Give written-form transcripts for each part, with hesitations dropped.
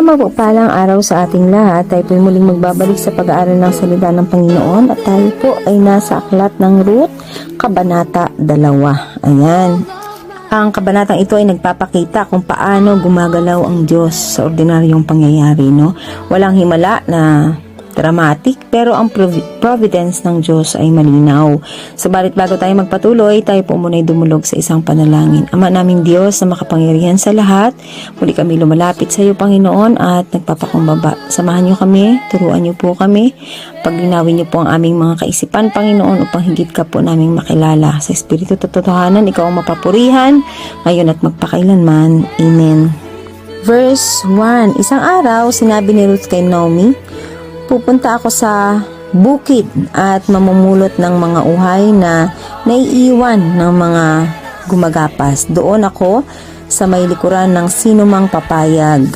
Isang mapagpalang araw sa ating lahat. Tayo po muling magbabalik sa pag-aaral ng salita ng Panginoon at tayo po ay nasa aklat ng Ruth, Kabanata 2. Ayan. Ang kabanatang ito ay nagpapakita kung paano gumagalaw ang Diyos sa ordinaryong pangyayari, no? Walang himala na dramatic, pero ang providence ng Diyos ay malinaw. Subalit bago tayo magpatuloy, tayo po muna ay dumulog sa isang panalangin. Ama naming Diyos na makapangyarihan sa lahat, muli kami lumalapit sa iyo, Panginoon, at nagpapakumbaba. Samahan niyo kami, turuan niyo po kami, paglinawin niyo po ang aming mga kaisipan, Panginoon, upang higit ka po naming makilala. Sa Espiritu Totohanan, ikaw ang mapapurihan, ngayon at magpakailanman. Amen. Verse 1. Isang araw, sinabi ni Ruth kay Naomi, pupunta ako sa bukid at mamumulot ng mga uhay na naiiwan ng mga gumagapas. Doon ako sa may likuran ng sinumang papayag.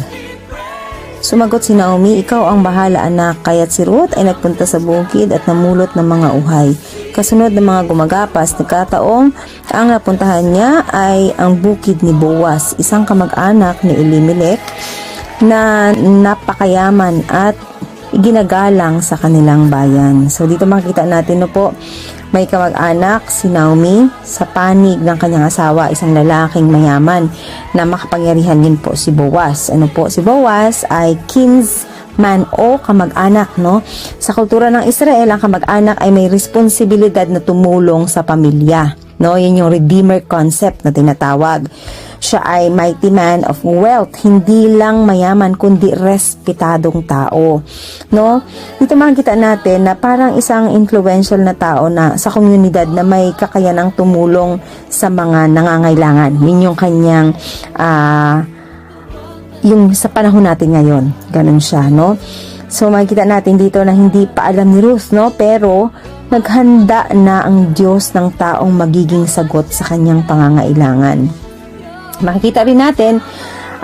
Sumagot si Naomi, ikaw ang bahala anak. Kaya't si Ruth ay nagpunta sa bukid at namulot ng mga uhay. Kasunod ng mga gumagapas, nagkataong ang napuntahan niya ay ang bukid ni Boaz, isang kamag-anak ni Elimelech na napakayaman at ginagalang sa kanilang bayan. So dito makikita natin po, may kamag-anak si Naomi sa panig ng kanyang asawa, isang lalaking mayaman na makapangyarihan din po si Boaz. Ano po si Boaz ay kinsman o kamag-anak, no? Sa kultura ng Israel, ang kamag-anak ay may responsibilidad na tumulong sa pamilya, no? Yun yung redeemer concept na tinatawag. Siya ay mighty man of wealth, hindi lang mayaman kundi respetadong tao, no? Dito makikita natin na parang isang influential na tao na sa komunidad na may kakayanang tumulong sa mga nangangailangan. Yun yung kanyang yung sa panahon natin ngayon, ganun siya, no? So makikita natin dito na hindi pa alam ni Ruth, no? Pero naghanda na ang Diyos ng taong magiging sagot sa kanyang pangangailangan. Makikita rin natin,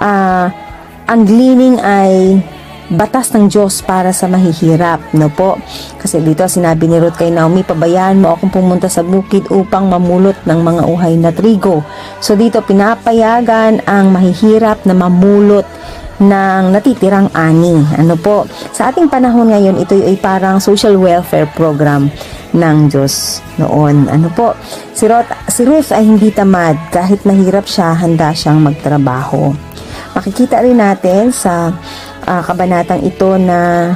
ang gleaning ay batas ng Diyos para sa mahihirap, no po? Kasi dito sinabi ni Ruth kay Naomi, pabayaan mo akong pumunta sa bukid upang mamulot ng mga uhay na trigo. So dito pinapayagan ang mahihirap na mamulot ng natitirang ani. Ano po? Sa ating panahon ngayon, ito ay parang social welfare program ng Diyos noon. Ano po? Si Ruth ay hindi tamad. Kahit mahirap siya, handa siyang magtrabaho. Makikita rin natin sa kabanatang ito na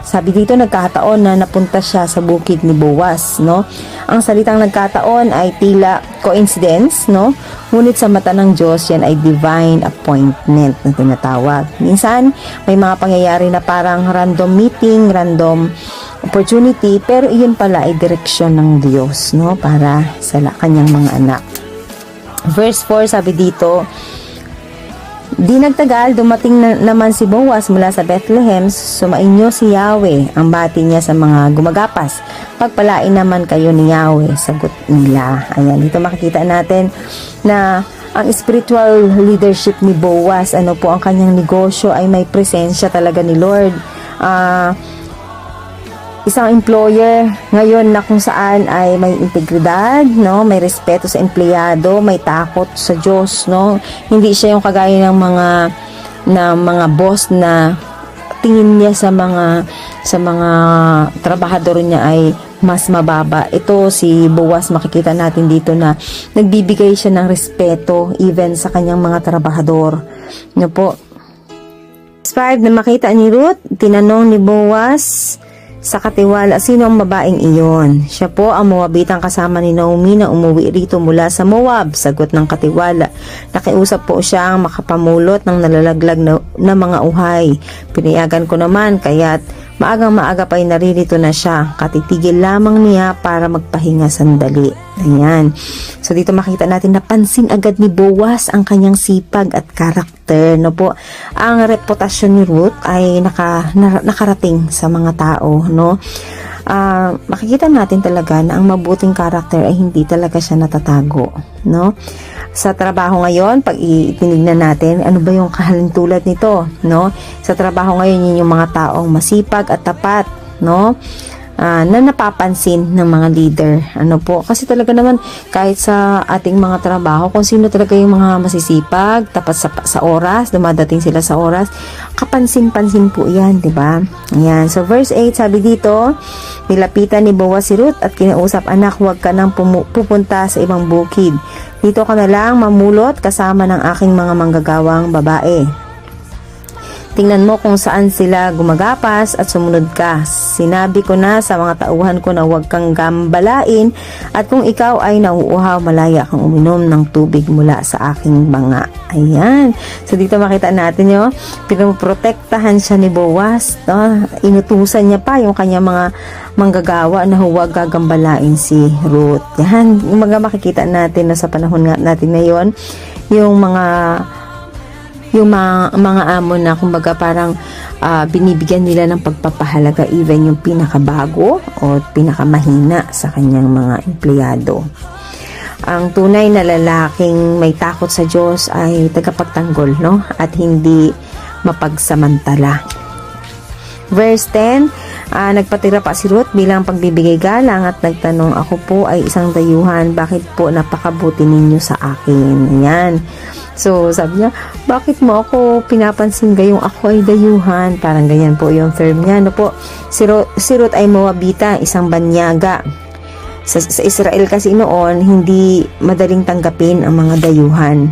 sabi dito, nagkataon na napunta siya sa bukid ni Boaz, no? Ang salitang nagkataon ay tila coincidence, no? Ngunit sa mata ng Diyos, yan ay divine appointment na tinatawag. Minsan, may mga pangyayari na parang random meeting, random opportunity, pero iyon pala ay direksyon ng Diyos, no? Para sa kanyang mga anak. Verse 4, sabi dito, di nagtagal, dumating naman si Boaz mula sa Bethlehem, sumainyo si Yahweh, ang bati niya sa mga gumagapas. Pagpalain naman kayo ni Yahweh, sagot nila. Ayan, dito makikita natin na ang spiritual leadership ni Boaz, ano po, ang kanyang negosyo ay may presensya talaga ni Lord. Isang employer ngayon na kung saan ay may integridad, no, may respeto sa empleyado, may takot sa Diyos, no. Hindi siya yung kagaya ng mga boss na tingin niya sa mga trabahador niya ay mas mababa. Ito si Boaz, makikita natin dito na nagbibigay siya ng respeto even sa kanyang mga trabahador. No po. 5 na makita ni Ruth, tinanong ni Boaz sa katiwala, sino ang babaeng iyon? Siya po ang Moabitang kasama ni Naomi na umuwi rito mula sa Moab. Sagot ng katiwala. Nakiusap po siyang makapamulot ng nalalaglag na mga uhay. Pinayagan ko naman, kaya't maagang-maaga pa'y naririto na siya. Katitigil lamang niya para magpahinga sandali. Ayan. So dito makita natin, napansin agad ni Boaz ang kanyang sipag at karakter, no po. Ang reputasyon ni Ruth ay nakarating sa mga tao, no. Makikita natin talaga na ang mabuting karakter ay hindi talaga siya natatago, no. Sa trabaho ngayon, pag itinignan natin, ano ba yung kahalintulad nito, no? Sa trabaho ngayon, yun yung mga taong masipag at tapat, no? na napapansin ng mga leader. Ano po? Kasi talaga naman kahit sa ating mga trabaho, kung sino talaga yung mga masisipag, tapat sa oras, dumadating sila sa oras, kapansin-pansin po yan, di ba? Ayan. So verse 8, sabi dito, nilapitan ni Boaz si Ruth at kinausap, anak, huwag ka nang pupunta sa ibang bukid. Dito ka na lang mamulot kasama ng aking mga manggagawang babae. Tingnan mo kung saan sila gumagapas at sumunod ka. Sinabi ko na sa mga tauhan ko na huwag kang gambalain at kung ikaw ay nauuhaw, malaya kang uminom ng tubig mula sa aking banga. Ayan. So dito makita natin yun, pinoprotektahan siya ni Boaz. No? Inutusan niya pa yung kanya mga manggagawa na huwag gagambalain si Ruth. Yan. Yung mga makikita natin na sa panahon natin ngayon, yung mga amo na kumbaga parang binibigyan nila ng pagpapahalaga even yung pinakabago o pinakamahina sa kanyang mga empleyado. Ang tunay na lalaking may takot sa Diyos ay tagapagtanggol, no? At hindi mapagsamantala. Verse 10, nagpatira pa si Ruth bilang pagbibigay galang at nagtanong, ako po ay isang dayuhan, bakit po napakabuti ninyo sa akin? Ayan. So, sabi niya, bakit mo ako pinapansin gayong ako ay dayuhan? Parang ganyan po yung term niya. Ano po? Si Ruth ay Moabita, isang banyaga. Sa Israel kasi noon, hindi madaling tanggapin ang mga dayuhan.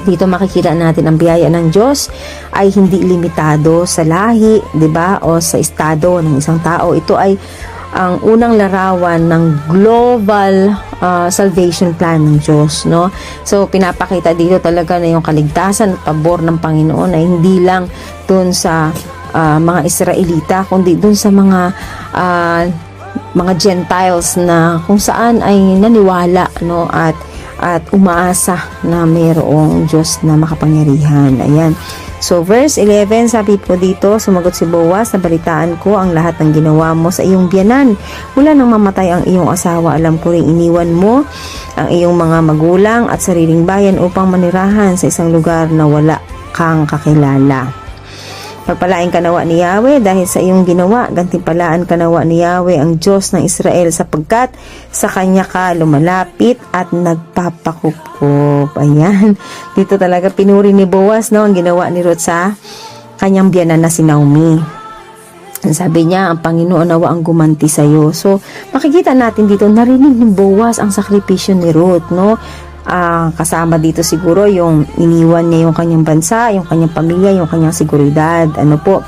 Dito makikita natin ang biyaya ng Diyos ay hindi limitado sa lahi, 'di ba? O sa estado ng isang tao. Ito ay ang unang larawan ng global salvation plan ng Diyos, no? So pinapakita dito talaga na yung kaligtasan at pabor ng Panginoon ay hindi lang dun sa mga Israelita, kundi dun sa mga Gentiles na kung saan ay naniwala, no? At umaasa na mayroong Diyos na makapangyarihan. Ayan. So, verse 11, sabi po dito, sumagot si Boaz, nabalitaan ko ang lahat ng ginawa mo sa iyong biyanan. Mula nang mamatay ang iyong asawa, alam ko rin iniwan mo ang iyong mga magulang at sariling bayan upang manirahan sa isang lugar na wala kang kakilala. Pagpalain ka nawa ni Yahweh dahil sa iyong ginawa, gantimpalaan ka nawa ni Yahweh ang Diyos ng Israel sapagkat sa kanya ka lumalapit at nagpapakupkup. Ayan. Dito talaga pinuri ni Boaz, no, ang ginawa ni Ruth sa kanyang biyanan na si Naomi. Sabi niya, ang Panginoon nawa ang gumanti sa iyo. So, makikita natin dito, narinig ni Boaz ang sakripisyo ni Ruth, no? Kasama dito siguro yung iniwan niya yung kanyang bansa, yung kanyang pamilya, yung kanyang seguridad. Ano po,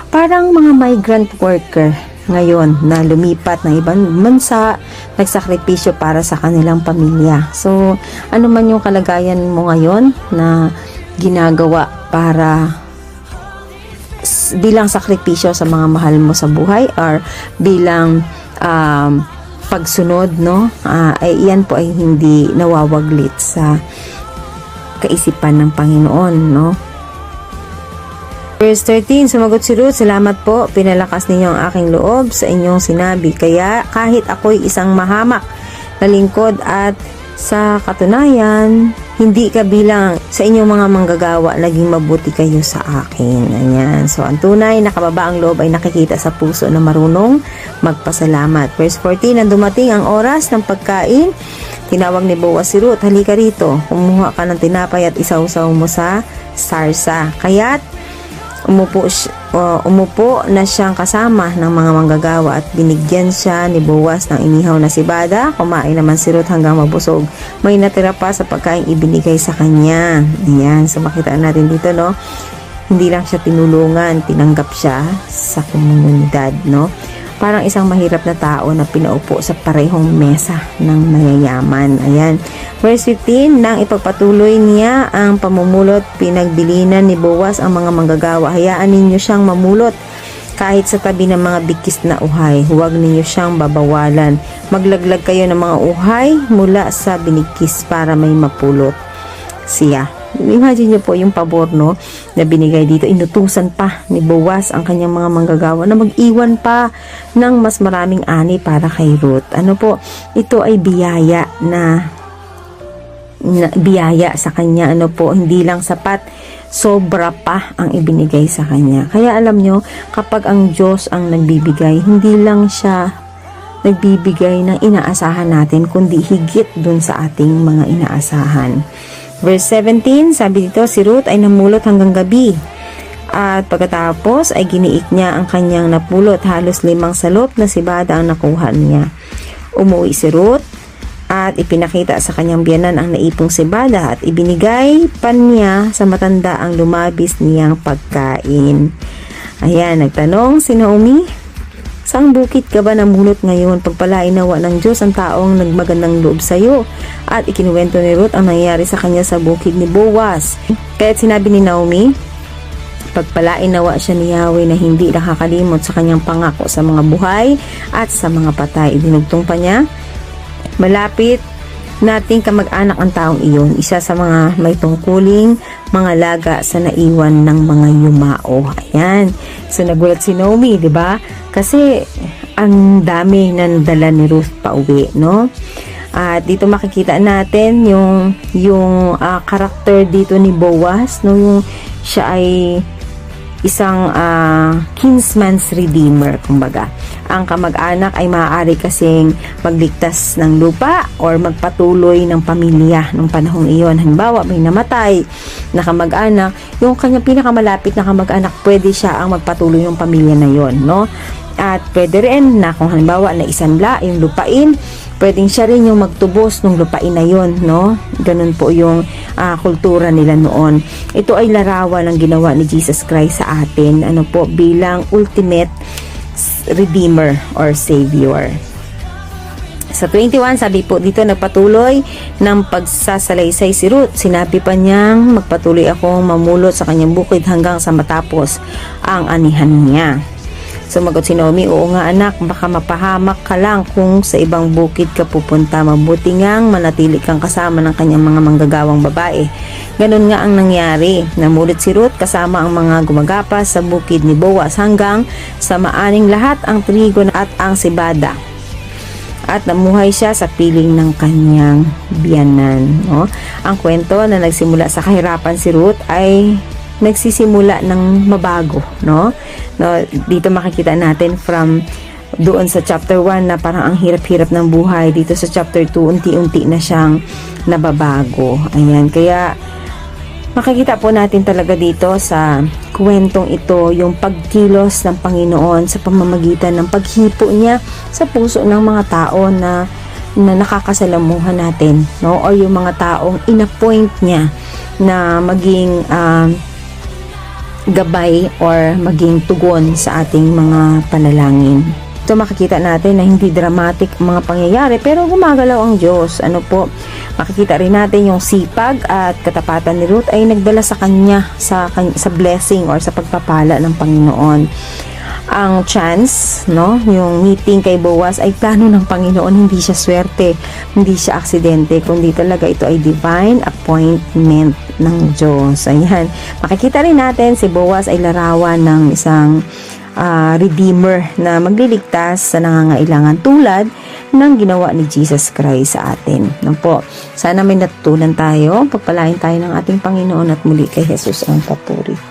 parang mga migrant worker ngayon na lumipat ng ibang bansa, nagsakripisyo para sa kanilang pamilya. So, ano man yung kalagayan mo ngayon na ginagawa para bilang sakripisyo sa mga mahal mo sa buhay or bilang pagsunod, no, ay iyan po ay hindi nawawaglit sa kaisipan ng Panginoon, no. Verse 13, sumagot si Ruth, salamat po, pinalakas ninyo ang aking loob sa inyong sinabi, kaya kahit ako'y isang mahamak na lingkod at sa katunayan, hindi kabilang sa inyong mga manggagawa, naging mabuti kayo sa akin. Ayan. So, ang tunay na kababaang loob ay nakikita sa puso na marunong magpasalamat. Verse 14, nang dumating ang oras ng pagkain, tinawag ni Boaz si Ruth, halika rito, kumuha ka ng tinapay at isawsaw mo sa sarsa. Kaya't umupo na siyang kasama ng mga manggagawa at binigyan siya ni Boaz ng inihaw na sibada. Kumain naman si Ruth hanggang mabusog. May natira pa sa pagkain ibinigay sa kanya. Ayan, so makita natin dito, no, hindi lang siya tinulungan, tinanggap siya sa komunidad, no. Parang isang mahirap na tao na pinaupo sa parehong mesa ng mayayaman. Ayan. Verse 15, nang ipagpatuloy niya ang pamumulot, pinagbilinan ni Boaz ang mga manggagawa. Hayaan ninyo siyang mamulot kahit sa tabi ng mga bikis na uhay. Huwag ninyo siyang babawalan. Maglaglag kayo ng mga uhay mula sa binigkis para may mapulot siya. Imagine niyo po yung pabor, no, na binigay dito. Inutusan pa ni Boaz ang kanyang mga manggagawa na mag-iwan pa ng mas maraming ani para kay Ruth. Ano po, ito ay biyaya na biyaya sa kanya. Ano po, hindi lang sapat sobra pa ang ibinigay sa kanya. Kaya alam nyo, kapag ang Diyos ang nagbibigay, hindi lang siya nagbibigay ng inaasahan natin, kundi higit dun sa ating mga inaasahan. Verse 17, sabi dito, si Ruth ay namulot hanggang gabi. At pagkatapos ay giniik niya ang kanyang napulot. Halos 5 salop na sibada ang nakuha niya. Umuwi si Ruth at ipinakita sa kanyang biyanan ang naipong sibada at ibinigay pa niya sa matanda ang lumabis niyang pagkain. Ayan, nagtanong si Naomi, saang bukid ka ba namulot ngayon? Pagpalain nawa ng Diyos ang taong nagmagandang loob sa iyo. At ikinuwento ni Ruth ang nangyari sa kanya sa bukid ni Boaz. Kaya't sinabi ni Naomi, pagpalain nawa siya ni Yahweh na hindi nakakalimot sa kanyang pangako sa mga buhay at sa mga patay. Dinugtong pa niya, malapit nating kamag-anak ang taong iyon, isa sa mga may tungkuling mga laga sa naiwan ng mga yumao. Ayan. So nagulat si Naomi, 'di ba? Kasi ang dami na nadala ni Ruth pauwi, no? At dito makikita natin yung karakter dito ni Boaz, no? Yung siya ay isang kinsman's redeemer, kumbaga. Ang kamag-anak ay maaari kasing magligtas ng lupa or magpatuloy ng pamilya ng panahong iyon. Halimbawa, may namatay na kamag-anak, yung kanyang pinakamalapit na kamag-anak, pwede siya ang magpatuloy ng pamilya na yon, no? At pwede rin na kung halimbawa na isanla yung lupain, pwedeng siya rin yung magtubos ng lupain na yon, no? Ganun po yung kultura nila noon. Ito ay larawan ng ginawa ni Jesus Christ sa atin, ano po, bilang ultimate redeemer or savior. Sa 21, sabi po dito, nagpatuloy ng pagsasalaysay si Ruth. Sinabi pa niyang magpatuloy akong mamulot sa kanyang bukid hanggang sa matapos ang anihan niya. Sumagot si Naomi, oo nga anak, baka mapahamak ka lang kung sa ibang bukid ka pupunta. Mabuti ngang manatili kang kasama ng kanyang mga manggagawang babae. Ganun nga ang nangyari. Namulit si Ruth kasama ang mga gumagapas sa bukid ni Boaz hanggang sa maaning lahat ang trigo at ang sibada. At namuhay siya sa piling ng kanyang biyanan. No? Ang kwento na nagsimula sa kahirapan si Ruth ay nagsisimula ng mabago, no? Dito makikita natin from doon sa chapter 1 na parang ang hirap-hirap ng buhay. Dito sa chapter 2, unti-unti na siyang nababago. Ayan, kaya makikita po natin talaga dito sa kwentong ito yung pagkilos ng Panginoon sa pamamagitan ng paghipo niya sa puso ng mga tao na nakakasalamuhan natin, no? Or yung mga taong inappoint niya na maging gabay or maging tugon sa ating mga panalangin. Ito makikita natin na hindi dramatic ang mga pangyayari pero gumagalaw ang Diyos. Ano po, makikita rin natin yung sipag at katapatan ni Ruth ay nagdala sa kanya sa blessing or sa pagpapala ng Panginoon. Ang chance, no, yung meeting kay Boaz ay plano ng Panginoon, hindi siya swerte, hindi siya aksidente, kundi talaga ito ay divine appointment ng Diyos. Ayan, makikita rin natin si Boaz ay larawan ng isang redeemer na magliligtas sa nangangailangan tulad ng ginawa ni Jesus Christ sa atin. Ano po? Sana may natutunan tayo, pagpalain tayo ng ating Panginoon at muli kay Jesus ang papuri.